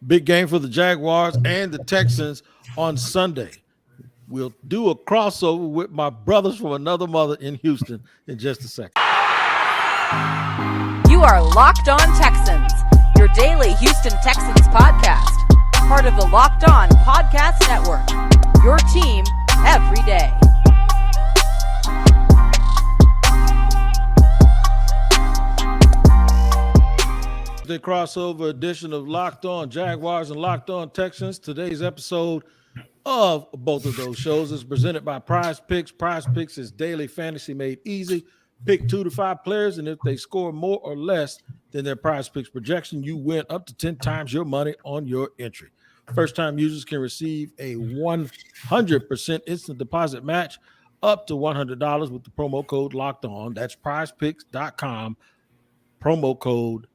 Big game for the Jaguars and the Texans on Sunday. We'll do a crossover with my brothers from another mother in Houston in just a second. You are Locked On Texans, your daily Houston Texans podcast. Part of the Locked On Podcast Network, your team every day. The crossover edition of Locked On Jaguars and Locked On Texans. Today's episode of both of those shows is presented by Prize Picks. Prize Picks is daily fantasy made easy. Pick 2 to 5 players, and if they score more or less than their Prize Picks projection, you win up to 10 times your money on your entry. First-time users can receive a 100% instant deposit match up to $100 with the promo code Locked On. That's prizepicks.com, promo code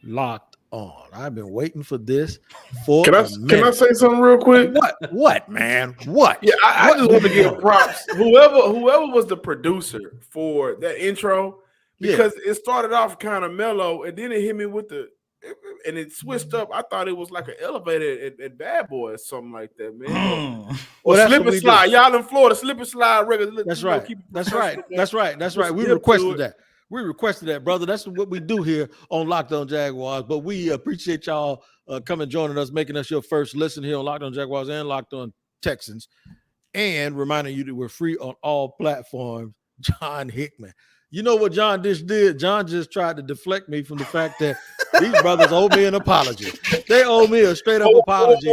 Locked On. I've been waiting for this for Can I say something real quick? What, man? What? Yeah, I just want to give props. Whoever was the producer for that intro, because it started off kind of mellow, and then it hit me with and it switched up. I thought it was like an elevator at Bad Boy or something like that, man. Or slip and slide. Y'all in Florida, slip and slide records. That's right. That's right. We requested that. We requested that, brother. That's what we do here on Locked On Jaguars. But we appreciate y'all coming joining us, making us your first listen here on Locked On Jaguars and Locked On Texans, and reminding you that we're free on all platforms. John Hickman. You know what John just did? John just tried to deflect me from the fact that these brothers owe me an apology. They owe me a straight up apology.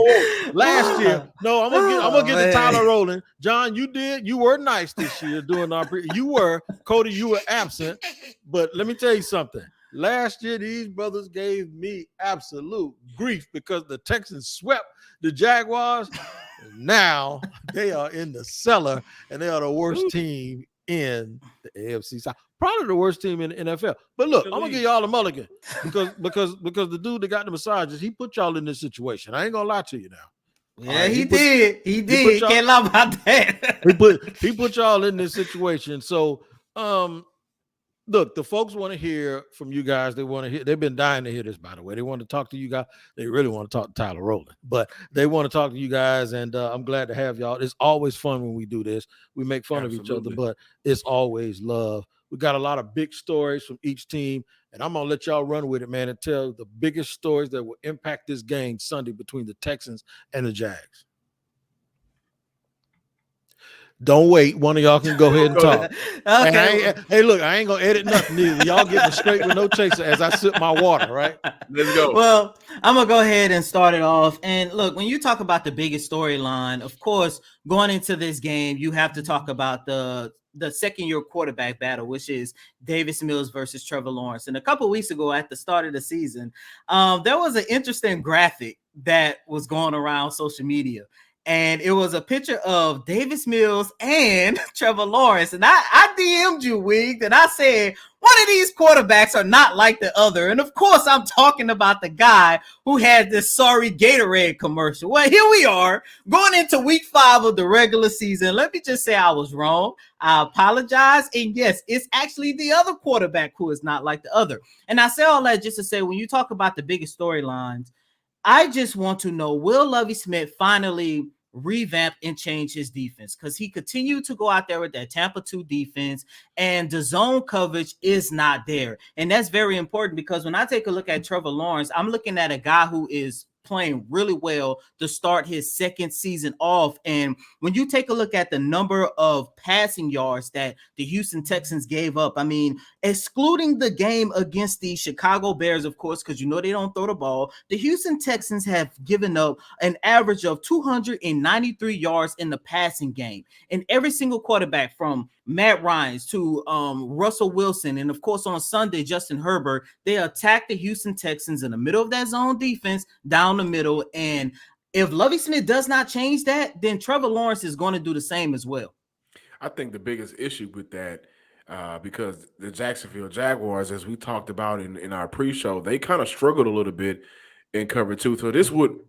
Last year, no, I'm gonna get the Tyler rolling. John, you were nice this year doing you were Cody, you were absent. But let me tell you something. Last year, these brothers gave me absolute grief because the Texans swept the Jaguars. Now they are in the cellar and they are the worst team in the AFC South. Probably the worst team in the NFL. But look, I'm gonna give y'all a mulligan because the dude that got the massages, he put y'all in this situation. I ain't gonna lie to you now. Yeah, he did. He can't lie about that. he put y'all in this situation. So look, the folks want to hear from you guys. They've been dying to hear this, by the way. They want to talk to you guys. They really want to talk to Tyler Rowland, but they want to talk to you guys. And I'm glad to have y'all. It's always fun when we do this. We make fun of each other, but it's always love. We got a lot of big stories from each team, and I'm going to let y'all run with it, man, and tell the biggest stories that will impact this game Sunday between the Texans and the Jags. Don't wait. One of y'all can go ahead and talk. Okay. Hey, look, I ain't going to edit nothing either. Y'all getting straight with no chaser as I sip my water, right? Let's go. Well, I'm going to go ahead and start it off. And look, when you talk about the biggest storyline, of course, going into this game, you have to talk about the second-year quarterback battle, which is Davis Mills versus Trevor Lawrence. And a couple of weeks ago at the start of the season, there was an interesting graphic that was going around social media. And it was a picture of Davis Mills and Trevor Lawrence. And I DM'd you, Wig, and I said, one of these quarterbacks are not like the other. And of course, I'm talking about the guy who had this sorry Gatorade commercial. Well, here we are going into week 5 of the regular season. Let me just say I was wrong. I apologize. And yes, it's actually the other quarterback who is not like the other. And I say all that just to say, when you talk about the biggest storylines, I just want to know, will Lovie Smith finally revamp and change his defense? Because he continued to go out there with that Tampa 2 defense, and the zone coverage is not there. And that's very important because when I take a look at Trevor Lawrence, I'm looking at a guy who is playing really well to start his second season off. And when you take a look at the number of passing yards that the Houston Texans gave up, I mean, excluding the game against the Chicago Bears, of course, because you know they don't throw the ball, the Houston Texans have given up an average of 293 yards in the passing game. And every single quarterback from Matt Ryan to Russell Wilson, and of course on Sunday, Justin Herbert, they attacked the Houston Texans in the middle of that zone defense, down the middle. And if Lovie Smith does not change that, then Trevor Lawrence is going to do the same as well. I think the biggest issue with that, because the Jacksonville Jaguars, as we talked about in our pre-show, they kind of struggled a little bit in cover 2. So this would,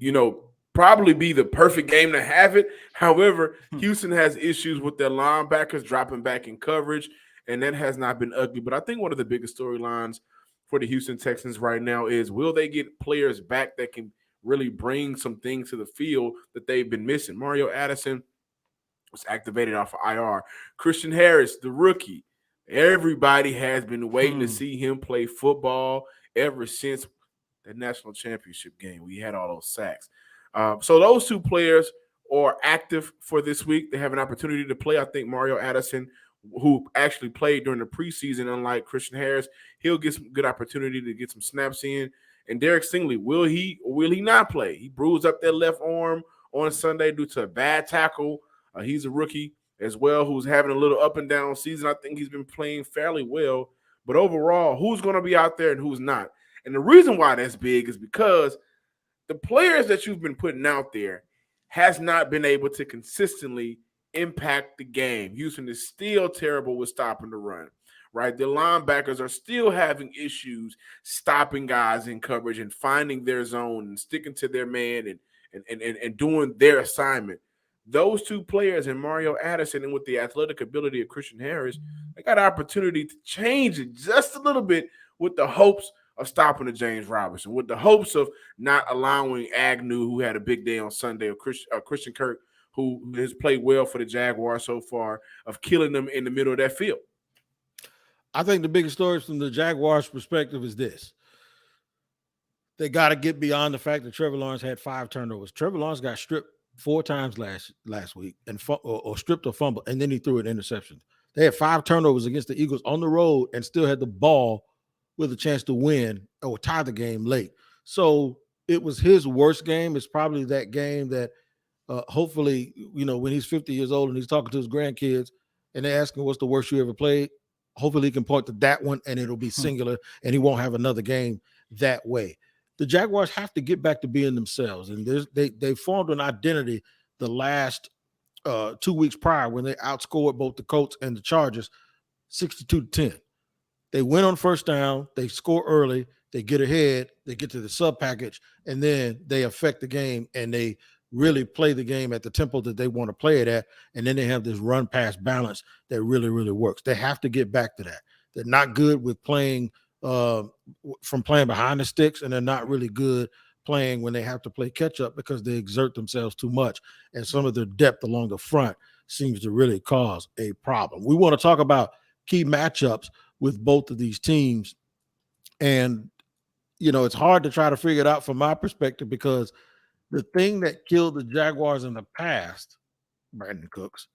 probably be the perfect game to have it. However, Houston has issues with their linebackers dropping back in coverage, and that has not been ugly. But I think one of the biggest storylines for the Houston Texans right now is, will they get players back that can really bring some things to the field that they've been missing. Mario Addison was activated off of IR. Christian Harris, the rookie, everybody has been waiting to see him play football ever since the national championship game. We had all those sacks. So those two players are active for this week. They have an opportunity to play. I think Mario Addison, who actually played during the preseason, unlike Christian Harris, he'll get some good opportunity to get some snaps in. And Derek Stingley, will he or will he not play? He bruised up that left arm on Sunday due to a bad tackle. He's a rookie as well who's having a little up and down season. I think he's been playing fairly well. But overall, who's going to be out there and who's not? And the reason why that's big is because the players that you've been putting out there has not been able to consistently impact the game. Houston is still terrible with stopping the run, right? The linebackers are still having issues stopping guys in coverage and finding their zone and sticking to their man and doing their assignment. Those two players in Mario Addison and with the athletic ability of Christian Harris, they got an opportunity to change it just a little bit with the hopes of stopping the James Robinson, with the hopes of not allowing Agnew, who had a big day on Sunday, or Christian Kirk, who has played well for the Jaguars so far, of killing them in the middle of that field. I think the biggest story from the Jaguars' perspective is this. They got to get beyond the fact that Trevor Lawrence had 5 turnovers. Trevor Lawrence got stripped 4 times last week and or stripped or fumbled, and then he threw an interception. They had 5 turnovers against the Eagles on the road and still had the ball with a chance to win or tie the game late. So it was his worst game. It's probably that game that hopefully, when he's 50 years old and he's talking to his grandkids and they ask him what's the worst you ever played, hopefully he can point to that one and it'll be singular and he won't have another game that way. The Jaguars have to get back to being themselves, and they formed an identity the last 2 weeks prior when they outscored both the Colts and the Chargers 62-10. They win on first down, they score early, they get ahead, they get to the sub package, and then they affect the game and they really play the game at the tempo that they want to play it at, and then they have this run pass balance that really, really works. They have to get back to that. They're not good with playing from playing behind the sticks, and they're not really good playing when they have to play catch up because they exert themselves too much, and some of their depth along the front seems to really cause a problem. We want to talk about key matchups with both of these teams, and it's hard to try to figure it out from my perspective because the thing that killed the Jaguars in the past, Brandon Cooks,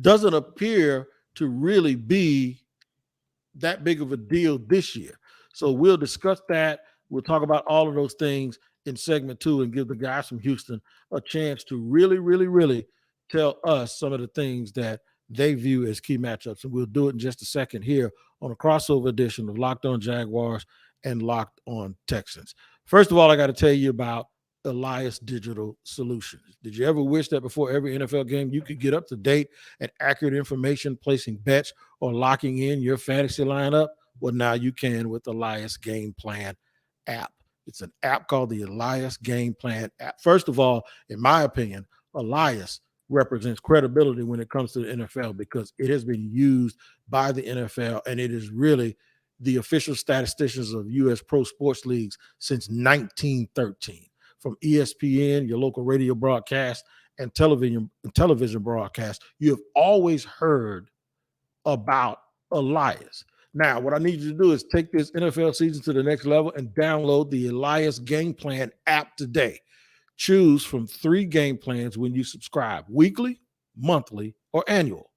doesn't appear to really be that big of a deal this year. So we'll discuss that. We'll talk about all of those things in segment 2 and give the guys from Houston a chance to really, really, really tell us some of the things that they view as key matchups. And we'll do it in just a second here on a crossover edition of Locked On Jaguars and Locked On Texans. First of all, I got to tell you about Elias Digital Solutions. Did you ever wish that before every NFL game you could get up to date and accurate information, placing bets or locking in your fantasy lineup? Well, now you can with Elias Game Plan app. It's an app called the Elias Game Plan app. First of all, in my opinion, Elias represents credibility when it comes to the NFL because it has been used by the NFL, and it is really the official statisticians of U.S. pro sports leagues since 1913. From ESPN, your local radio broadcast, and television broadcast, you have always heard about Elias. Now, what I need you to do is take this NFL season to the next level and download the Elias Game Plan app today. Choose from 3 game plans when you subscribe: weekly, monthly, or annual.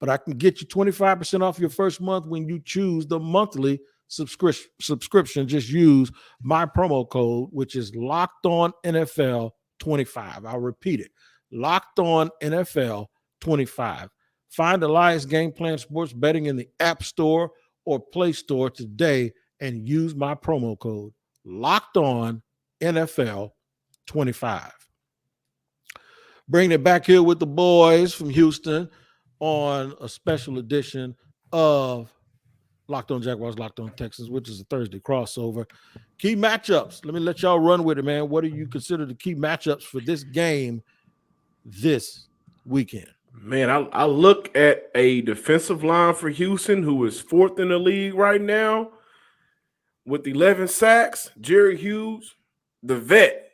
But I can get you 25% off your first month when you choose the monthly subscription. Just use my promo code, which is Locked On NFL 25. I'll repeat it: Locked On NFL 25. Find Elias Game Plan Sports Betting in the App Store or Play Store today and use my promo code Locked On NFL 25. Bring it back here with the boys from Houston on a special edition of Locked On Jaguars, Locked On Texans, which is a Thursday crossover. Key matchups. Let me let y'all run with it, man. What do you consider the key matchups for this game this weekend? Man, I look at a defensive line for Houston who is 4th in the league right now with 11 sacks. Jerry Hughes, the vet,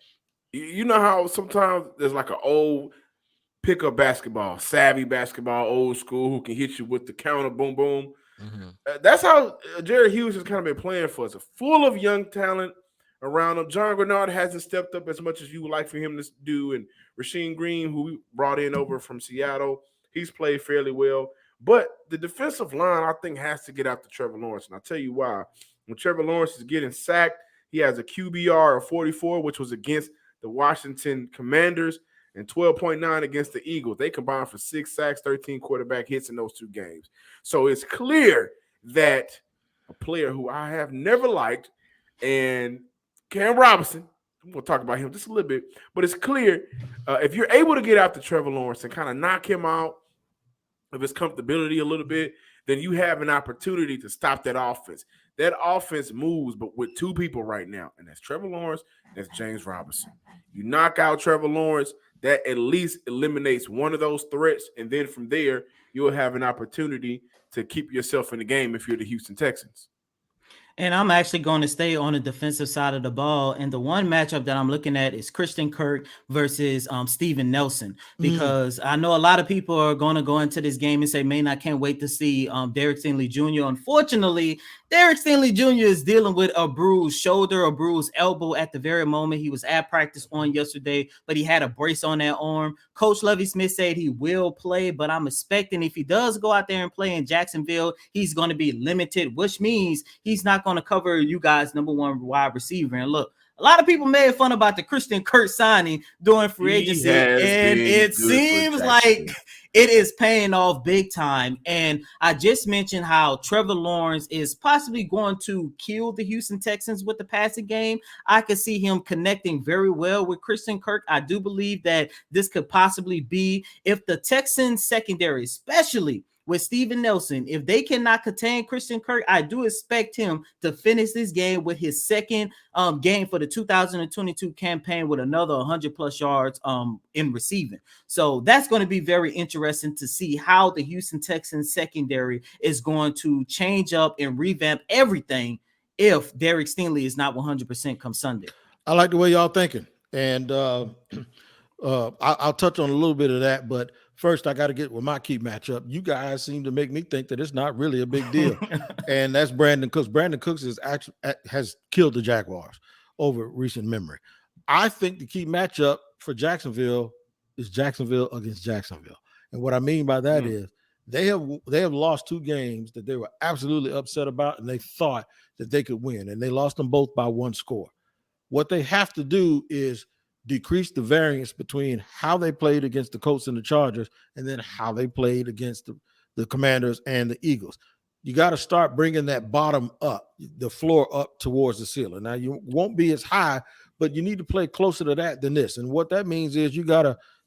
You know how sometimes there's like an old pickup basketball, savvy basketball, old school, who can hit you with the counter, boom, boom. That's how Jerry Hughes has kind of been playing for us. Full of young talent around him. John Grenard hasn't stepped up as much as you would like for him to do. And Rasheem Green, who we brought in over from Seattle, he's played fairly well. But the defensive line, I think, has to get after Trevor Lawrence. And I'll tell you why. When Trevor Lawrence is getting sacked, he has a QBR of 44, which was against the Washington Commanders, and 12.9 against the Eagles. They combined for 6 sacks, 13 quarterback hits in those 2 games. So it's clear that a player who I have never liked, and Cam Robinson, we'll talk about him just a little bit, but it's clear if you're able to get after Trevor Lawrence and kind of knock him out of his comfortability a little bit, then you have an opportunity to stop that offense. That offense moves, but with 2 people right now, and that's Trevor Lawrence, and that's James Robinson. You knock out Trevor Lawrence, that at least eliminates one of those threats, and then from there, you'll have an opportunity to keep yourself in the game if you're the Houston Texans. And I'm actually going to stay on the defensive side of the ball. And the one matchup that I'm looking at is Christian Kirk versus Steven Nelson, because I know a lot of people are going to go into this game and say, man, I can't wait to see Derek Stingley Jr. Unfortunately, Derek Stingley Jr. is dealing with a bruised shoulder, a bruised elbow at the very moment. He was at practice on yesterday, but he had a brace on that arm. Coach Lovie Smith said he will play, but I'm expecting if he does go out there and play in Jacksonville, he's going to be limited, which means he's not going to cover you guys' #1 wide receiver. And look, a lot of people made fun about the Christian Kirk signing during free agency, and it seems like it is paying off big time. And I just mentioned how Trevor Lawrence is possibly going to kill the Houston Texans with the passing game. I could see him connecting very well with Christian Kirk. I do believe that this could possibly be, if the Texans secondary, especially with Steven Nelson, if they cannot contain Christian Kirk, I do expect him to finish this game with his second game for the 2022 campaign with another 100+ yards in receiving. So that's going to be very interesting to see how the Houston Texans secondary is going to change up and revamp everything if Derek Stingley is not 100% come Sunday. I like the way y'all thinking. And I'll touch on a little bit of that, but first, I got to get with my key matchup. You guys seem to make me think that it's not really a big deal, and that's Brandon Cooks. Brandon Cooks has killed the Jaguars over recent memory. I think the key matchup for Jacksonville is Jacksonville against Jacksonville, and what I mean by that is they have lost 2 games that they were absolutely upset about, and they thought that they could win, and they lost them both by 1 score. What they have to do is decrease the variance between how they played against the Colts and the Chargers and then how they played against the Commanders and the Eagles. You got to start bringing that bottom up, the floor up towards the ceiling. Now, you won't be as high, but you need to play closer to that than this. And what that means is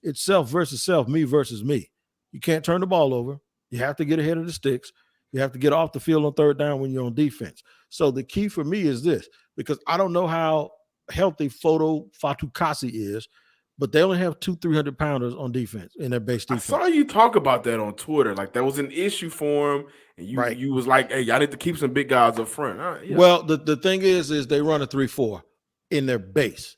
it's self versus self, me versus me. You can't turn the ball over. You have to get ahead of the sticks. You have to get off the field on 3rd down when you're on defense. So the key for me is this, because I don't know how healthy Fatukasi is, but they only have 2 300-pounders on defense in their base defense. I saw you talk about that on Twitter, like that was an issue for him, and you was like, hey, y'all need to keep some big guys up front. Well, the thing is they run a 3-4 in their base.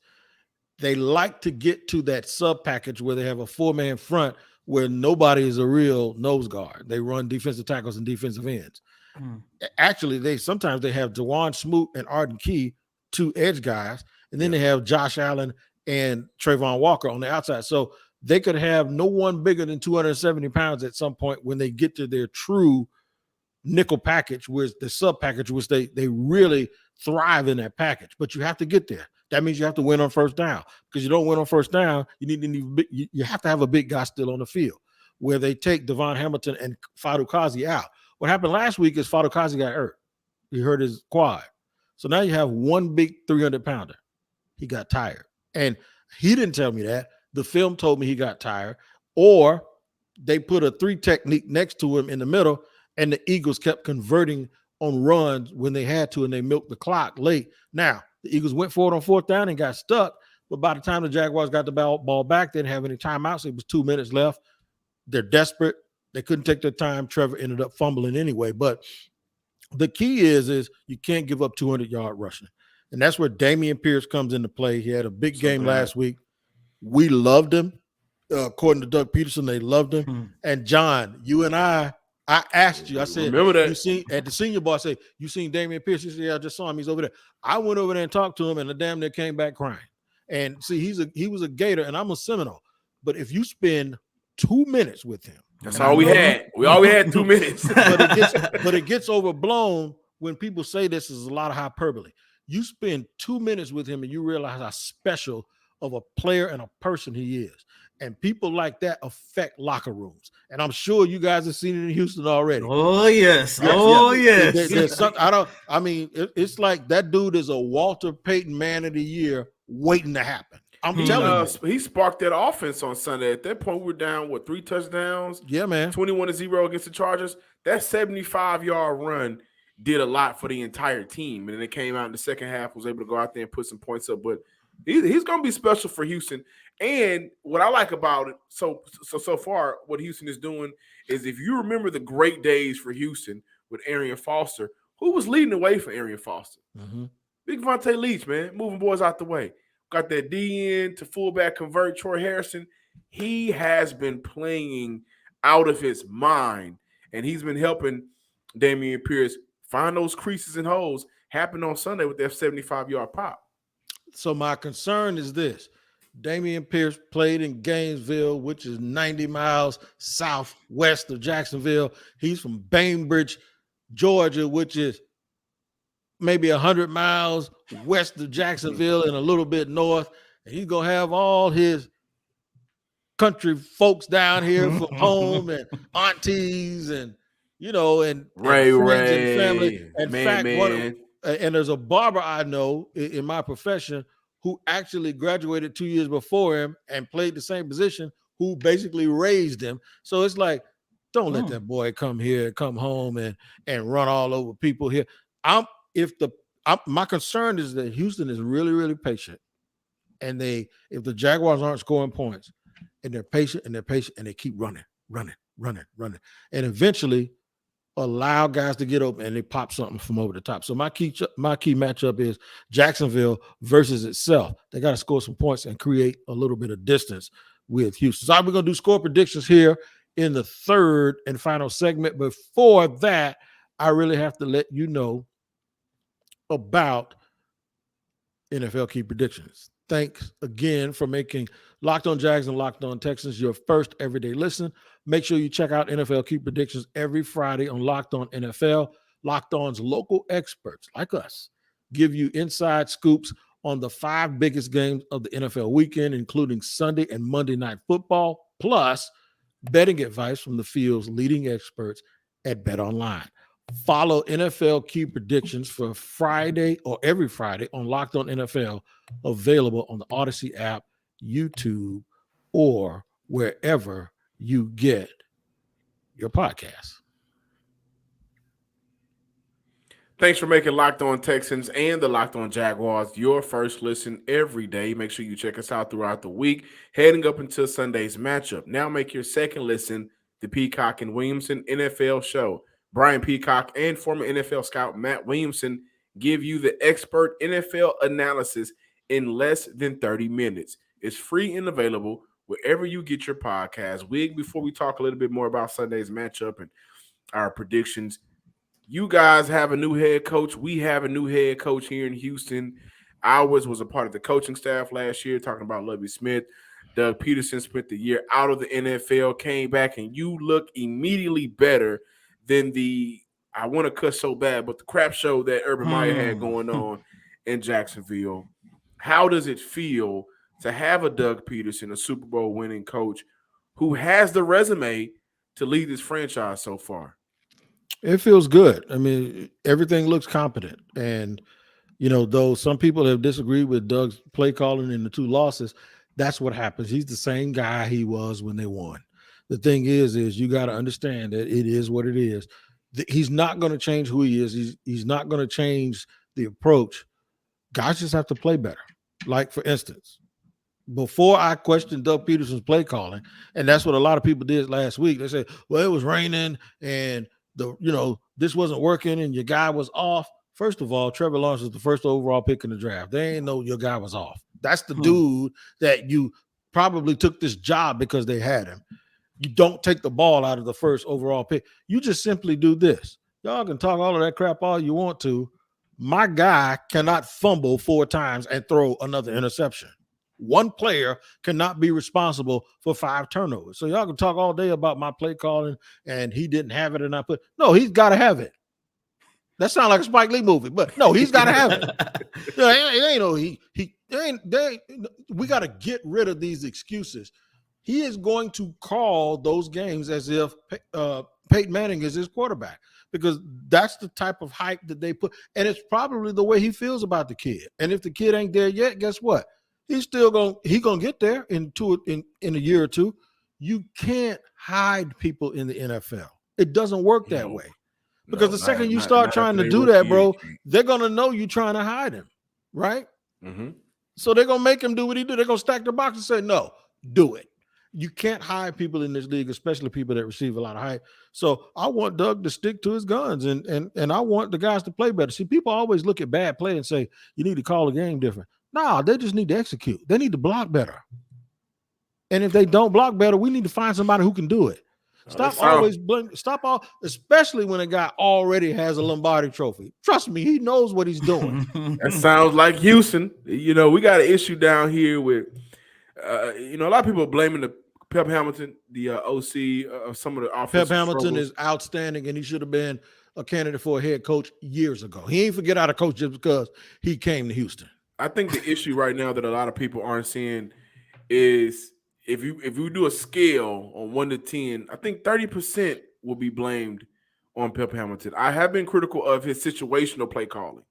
They like to get to that sub package where they have a 4-man front where nobody is a real nose guard. They run defensive tackles and defensive ends. Actually, sometimes they have Jawan Smoot and Arden Key, 2 edge guys, and then they have Josh Allen and Trayvon Walker on the outside. So they could have no one bigger than 270 pounds at some point when they get to their true nickel package, where's the sub package, which they really thrive in that package. But you have to get there. That means you have to win on 1st down, because you don't win on 1st down. You have to have a big guy still on the field, where they take Devon Hamilton and Fatukasi out. What happened last week is Fatukasi got hurt. He hurt his quad. So now you have 1 big 300-pounder. He got tired. And he didn't tell me that. The film told me he got tired. Or they put a 3 technique next to him in the middle, and the Eagles kept converting on runs when they had to, and they milked the clock late. Now, the Eagles went for it on 4th down and got stuck. But by the time the Jaguars got the ball back, they didn't have any timeouts. It was 2 minutes left. They're desperate. They couldn't take their time. Trevor ended up fumbling anyway. But the key is you can't give up 200-yard rushing. And that's where Dameon Pierce comes into play. He had a big game last week. We loved him. According to Doug Peterson, they loved him. And John, you and I asked you, I said, remember that? You seen at the Senior Bowl, I said, you seen Dameon Pierce? He said, yeah, I just saw him. He's over there. I went over there and talked to him, and the damn near came back crying. And see, he was a Gator, and I'm a Seminole. But if you spend 2 minutes with him, that's all we had. We only had 2 minutes. but it gets overblown when people say this is a lot of hyperbole. You spend 2 minutes with him, and you realize how special of a player and a person he is. And people like that affect locker rooms. And I'm sure you guys have seen it in Houston already. Oh, yes. It's like that dude is a Walter Payton Man of the Year waiting to happen. I'm telling you. He sparked that offense on Sunday. At that point, we were down, 3 touchdowns? Yeah, man. 21-0 against the Chargers. That 75-yard run did a lot for the entire team. And then it came out in the second half, was able to go out there and put some points up. But he's going to be special for Houston. And what I like about it, so far, what Houston is doing is, if you remember the great days for Houston with Arian Foster, who was leading the way for Arian Foster? Mm-hmm. Big Vontae Leach, man, moving boys out the way. Got that D in to fullback convert, Troy Harrison. He has been playing out of his mind, and he's been helping Dameon Pierce find those creases and holes. Happened on Sunday with that 75-yard pop. So my concern is this. Dameon Pierce played in Gainesville, which is 90 miles southwest of Jacksonville. He's from Bainbridge, Georgia, which is maybe 100 miles west of Jacksonville and a little bit north. And he's going to have all his country folks down here from home and aunties and, and Ray, and family. In man, fact, and there's a barber I know in my profession who actually graduated 2 years before him and played the same position, who basically raised him. So it's like, don't let that boy come here, come home and run all over people here. My concern is that Houston is really, really patient. And if the Jaguars aren't scoring points, and they're patient and they keep running. And eventually allow guys to get open and they pop something from over the top. So my key matchup is Jacksonville versus itself. They got to score some points and create a little bit of distance with Houston. So we're going to do score predictions here in the third and final segment. Before that, I really have to let you know about NFL key predictions. Thanks again for making Locked On Jags and Locked On Texans your first everyday listen. Make sure you check out NFL Key Predictions every Friday on Locked On NFL. Locked On's local experts, like us, give you inside scoops on the 5 biggest games of the NFL weekend, including Sunday and Monday Night Football, plus betting advice from the field's leading experts at BetOnline. Follow NFL Key Predictions for Friday or every Friday on Locked On NFL, available on the Odyssey app, YouTube, or wherever you get your podcasts. Thanks for making Locked On Texans and the Locked On Jaguars your first listen every day. Make sure you check us out throughout the week, heading up until Sunday's matchup. Now make your second listen the Peacock and Williamson NFL show. Brian Peacock and former NFL scout Matt Williamson give you the expert NFL analysis in less than 30 minutes. It's free and available wherever you get your podcast. Wig, before we talk a little bit more about Sunday's matchup and our predictions, you guys have a new head coach. We have a new head coach here in Houston. Ours was a part of the coaching staff last year, talking about Lovie Smith. Doug Peterson spent the year out of the NFL, came back, and you look immediately better than I want to cuss so bad, but the crap show that Urban Meyer had going on in Jacksonville. How does it feel to have a Doug Peterson, a Super Bowl winning coach, who has the resume to lead this franchise so far? It feels good. I mean, everything looks competent. And, though some people have disagreed with Doug's play calling in the 2 losses, that's what happens. He's the same guy he was when they won. The thing is you got to understand that it is what it is. He's not going to change who he is. He's not going to change the approach. Guys just have to play better. Like, for instance, before I questioned Doug Peterson's play calling, and that's what a lot of people did last week. They said, well, it was raining and this wasn't working and your guy was off. First of all, Trevor Lawrence is the first overall pick in the draft. They ain't know your guy was off. That's the dude that you probably took this job because they had him. You don't take the ball out of the first overall pick. You just simply do this. Y'all can talk all of that crap all you want to. My guy cannot fumble 4 times and throw another interception. One player cannot be responsible for 5 turnovers. So y'all can talk all day about my play calling and he didn't have it and I put. No, he's got to have it. That sounds like a Spike Lee movie, but no, he's got to have it. It ain't no we got to get rid of these excuses. He is going to call those games as if Peyton Manning is his quarterback because that's the type of hype that they put. And it's probably the way he feels about the kid. And if the kid ain't there yet, guess what? He's still gonna get there in a year or two. You can't hide people in the NFL. It doesn't work that way. Because the second you start trying to do that, bro, they're going to know you're trying to hide him, right? Mm-hmm. So they're going to make him do what he do. They're going to stack the box and say, no, do it. You can't hide people in this league, especially people that receive a lot of hype. So I want Doug to stick to his guns, and I want the guys to play better. See, people always look at bad play and say, you need to call the game different. No, they just need to execute. They need to block better. And if they don't block better, we need to find somebody who can do it. Especially when a guy already has a Lombardi trophy. Trust me, he knows what he's doing. That sounds like Houston. We got an issue down here with, a lot of people are blaming the Pep Hamilton, the OC of some of the offensive Pep Hamilton struggles. is outstanding, and he should have been a candidate for a head coach years ago. He ain't forget how to coach just because he came to Houston. I think the issue right now that a lot of people aren't seeing is if you do a scale on 1 to 10, I think 30% will be blamed on Pep Hamilton. I have been critical of his situational play calling.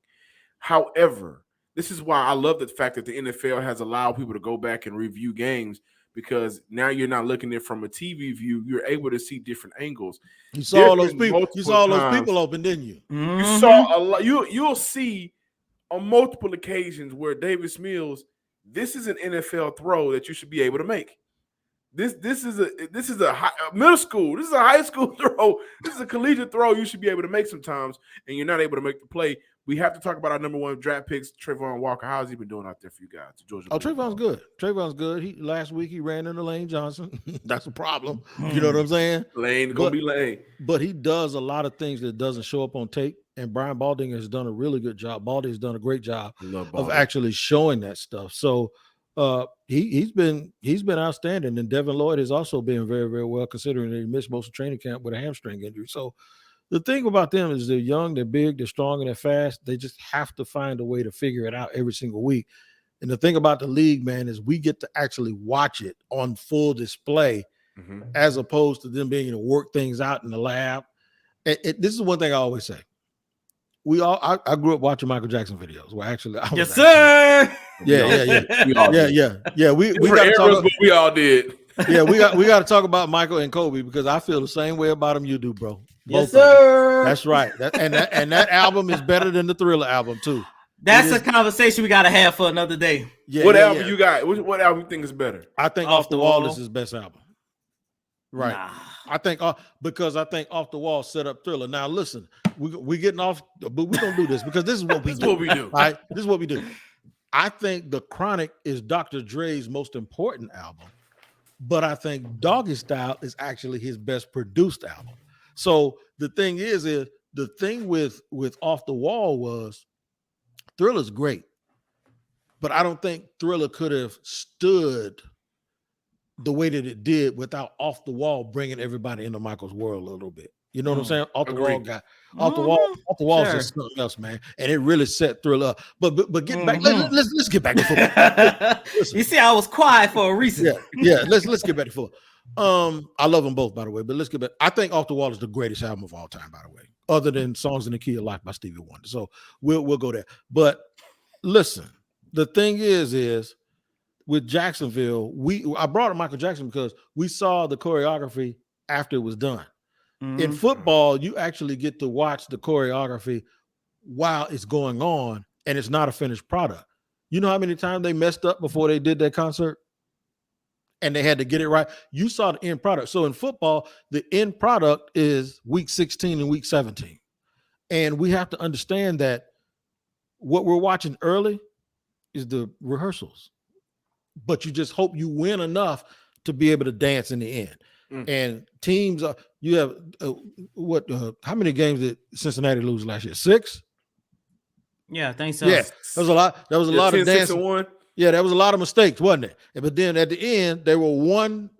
However, this is why I love the fact that the NFL has allowed people to go back and review games, because now you're not looking at it from a TV view. You're able to see different angles. You saw all those people. You saw all those people open, didn't you? Mm-hmm. You saw a lot. You'll see on multiple occasions where Davis Mills, this is an NFL throw that you should be able to make. This is a middle school. This is a high school throw. This is a collegiate throw you should be able to make sometimes, and you're not able to make the play. We have to talk about our number 1 draft picks, Trayvon Walker. How's he been doing out there for you guys? Georgia. Trayvon's good. Trayvon's good. Last week he ran into Lane Johnson. That's a problem. You know what I'm saying? Lane gonna be Lane. But he does a lot of things that doesn't show up on tape. And Brian Baldinger has done a really good job. Baldy's done a great job of actually showing that stuff. So he's been outstanding. And Devin Lloyd has also been very, very well, considering that he missed most of training camp with a hamstring injury. So the thing about them is they're young, they're big, they're strong, and they're fast. They just have to find a way to figure it out every single week. And the thing about the league, man, is we get to actually watch it on full display as opposed to them being able to work things out in the lab. This is one thing I always say. I grew up watching Michael Jackson videos. Well, actually, yes, sir. Yeah. We got to talk. We all did. Yeah, we got to talk about Michael and Kobe, because I feel the same way about them you do, bro. Yes, sir. That's right. That album is better than the Thriller album too. That's a conversation we got to have for another day. Yeah, what album you got? What album you think is better? I think Off the Wall is his best album. Right. Nah. I think because I think Off the Wall set up Thriller. Now listen, we getting off, but we don't do this because this is what we do. All right, this is what we do. I think The Chronic is Dr. Dre's most important album, but I think Doggy Style is actually his best produced album. So the thing is the thing with Off the Wall was Thriller's great, but I don't think Thriller could have stood the way that it did without Off the Wall bringing everybody into Michael's world a little bit. You know what I'm saying? Off the Wall is just something else, man. And it really set Thriller up. But get back. Let's get back to football. You see, I was quiet for a reason. Yeah. Let's get back to football. I love them both, by the way. But let's get back. I think Off the Wall is the greatest album of all time, by the way, other than Songs in the Key of Life by Stevie Wonder. So we'll go there. But listen, the thing is with Jacksonville, I brought up Michael Jackson because we saw the choreography after it was done. In football, you actually get to watch the choreography while it's going on, and it's not a finished product. You know how many times they messed up before they did that concert? And they had to get it right. You saw the end product. So in football, the end product is week 16 and week 17. And we have to understand that What we're watching early is the rehearsals, but you just hope you win enough to be able to dance in the end. And teams are, you have how many games did Cincinnati lose last year? 6? Yeah, I think so. Yeah, that was a lot. That was a lot 10, of dancing. 6-1. Yeah, that was a lot of mistakes, wasn't it? But then at the end, they were one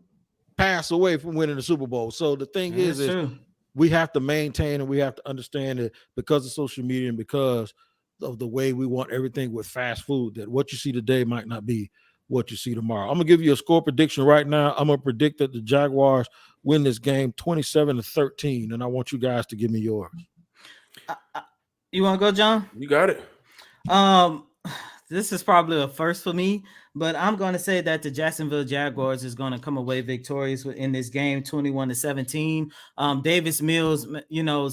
pass away from winning the Super Bowl. So the thing is we have to maintain and we have to understand that because of social media and because of the way we want everything with fast food, that what you see today might not be what you see tomorrow. I'm gonna give you a score prediction right now. I'm gonna predict that the Jaguars win this game 27-13, and I want you guys to give me yours. You want to go, John? You got it. This is probably a first for me, but I'm going to say that the Jacksonville Jaguars is going to come away victorious in this game, 21-17. Davis Mills,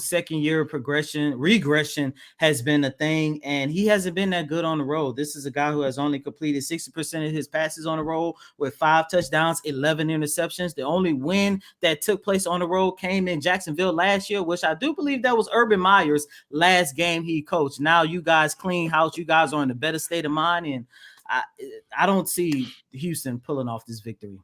second year regression has been a thing, and he hasn't been that good on the road. This is a guy who has only completed 60% of his passes on the road with 5 touchdowns, 11 interceptions. The only win that took place on the road came in Jacksonville last year, which I do believe that was Urban Meyer's last game he coached. Now you guys clean house. You guys are in a better state of mind, and I don't see Houston pulling off this victory.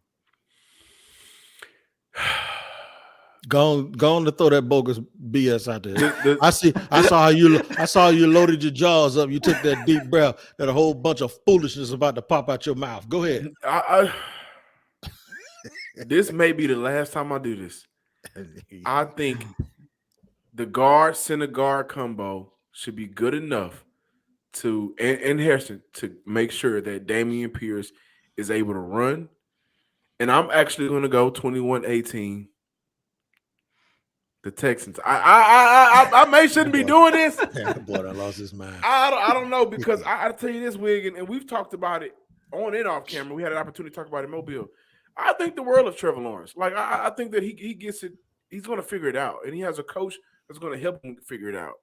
Go on to throw that bogus BS out there. I saw you loaded your jaws up. You took that deep breath, that a whole bunch of foolishness about to pop out your mouth. Go ahead. This may be the last time I do this. I think the center guard combo should be good enough to and Harrison to make sure that Dameon Pierce is able to run. And I'm actually going to go 21-18. The Texans. I may shouldn't be doing this. Boy, I lost his mind. I don't know, because I tell you this, Wig, and we've talked about it on and off camera. We had an opportunity to talk about it in Mobile. I think the world of Trevor Lawrence. Like I think that he gets it. He's going to figure it out, and he has a coach that's going to help him figure it out.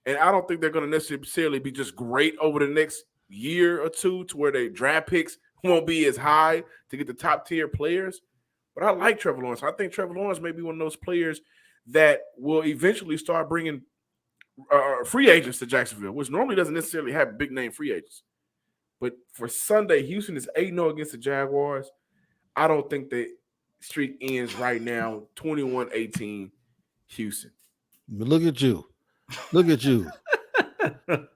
And I don't think they're going to necessarily be just great over the next year or two to where their draft picks won't be as high to get the top tier players. But I like Trevor Lawrence. I think Trevor Lawrence may be one of those players that will eventually start bringing free agents to Jacksonville, which normally doesn't necessarily have big name free agents. But for Sunday, Houston is 8-0 against the Jaguars. I don't think the streak ends right now. 21-18 Houston. Look at you. Look at you.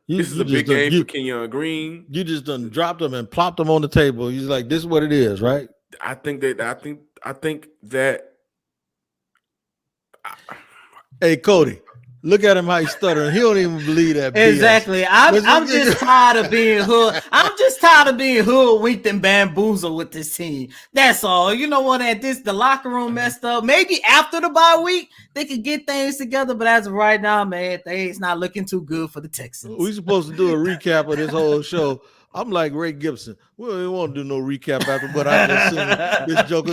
This is a big game for Kenyon Green. You just done dropped them and plopped them on the table. He's like, this is what it is, right? I think that. Hey, Cody, look at him how he's stuttering. He don't even believe that. Exactly. I'm just tired of being hood. I'm just tired of being hoodwinked and bamboozled with this team. That's all. You know what? The locker room messed up. Maybe after the bye week they could get things together, but as of right now, man, things not looking too good for the Texans. We're supposed to do a recap of this whole show. I'm like Ray Gibson. We don't want to do no recap after what I just seen. This joker.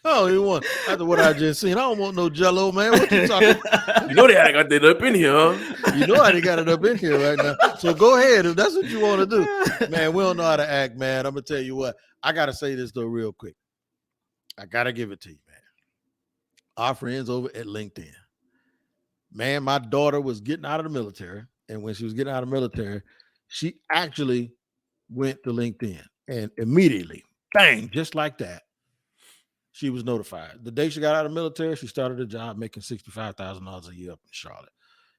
I don't even want after what I just seen. I don't want no Jello, man. What you talking about? You know they got that up in here, huh? You know how they got it up in here right now. So go ahead if that's what you want to do, man. We don't know how to act, man. I'm gonna tell you what. I gotta say this though, real quick. I gotta give it to you, man. Our friends over at LinkedIn. Man, my daughter was getting out of the military, and when she was getting out of the military, she actually went to LinkedIn, and immediately, bang, just like that, she was notified. The day she got out of the military, she started a job making $65,000 a year up in Charlotte.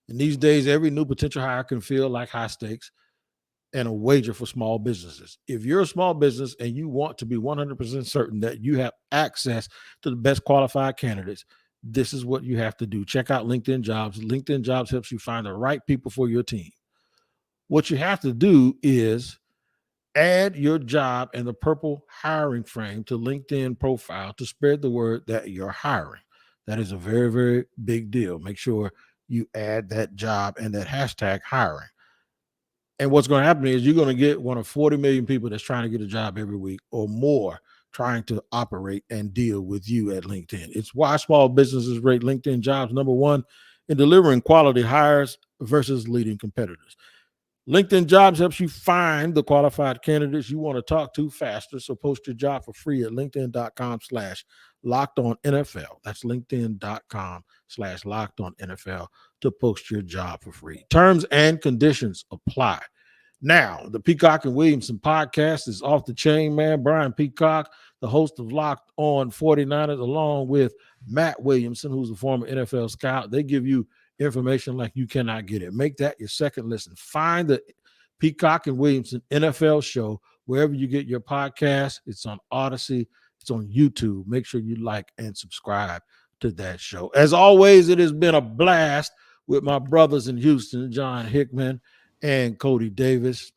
And these days, every new potential hire can feel like high stakes and a wager for small businesses. If you're a small business and you want to be 100% certain that you have access to the best qualified candidates, this is what you have to do. Check out LinkedIn Jobs. LinkedIn Jobs helps you find the right people for your team. What you have to do is add your job and the purple hiring frame to LinkedIn profile to spread the word that you're hiring. That is a very, very big deal. Make sure you add that job and that hashtag hiring. And what's going to happen is you're going to get one of 40 million people that's trying to get a job every week or more trying to operate and deal with you at LinkedIn. It's why small businesses rate LinkedIn Jobs number one in delivering quality hires versus leading competitors. LinkedIn Jobs helps you find the qualified candidates you want to talk to faster. So post your job for free at linkedin.com/lockedonnfl. That's linkedin.com/lockedonnfl to post your job for free. Terms and conditions apply. Now, the Peacock and Williamson podcast is off the chain, man. Brian Peacock, the host of Locked On 49ers, along with Matt Williamson, who's a former NFL scout. They give you information like you cannot get it. Make that your second listen. Find the Peacock and Williamson NFL show wherever you get your podcast. It's on Odyssey. It's on YouTube. Make sure you like and subscribe to that show. As always, it has been a blast with my brothers in Houston, John Hickman and Cody Davis.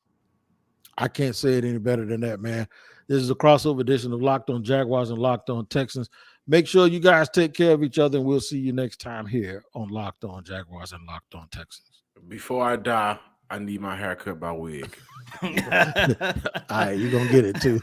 I can't say it any better than that, man. This is a crossover edition of Locked On Jaguars and Locked On Texans. Make sure you guys take care of each other, and we'll see you next time here on Locked On Jaguars and Locked On Texans. Before I die, I need my haircut by Wig. All right, you're going to get it too.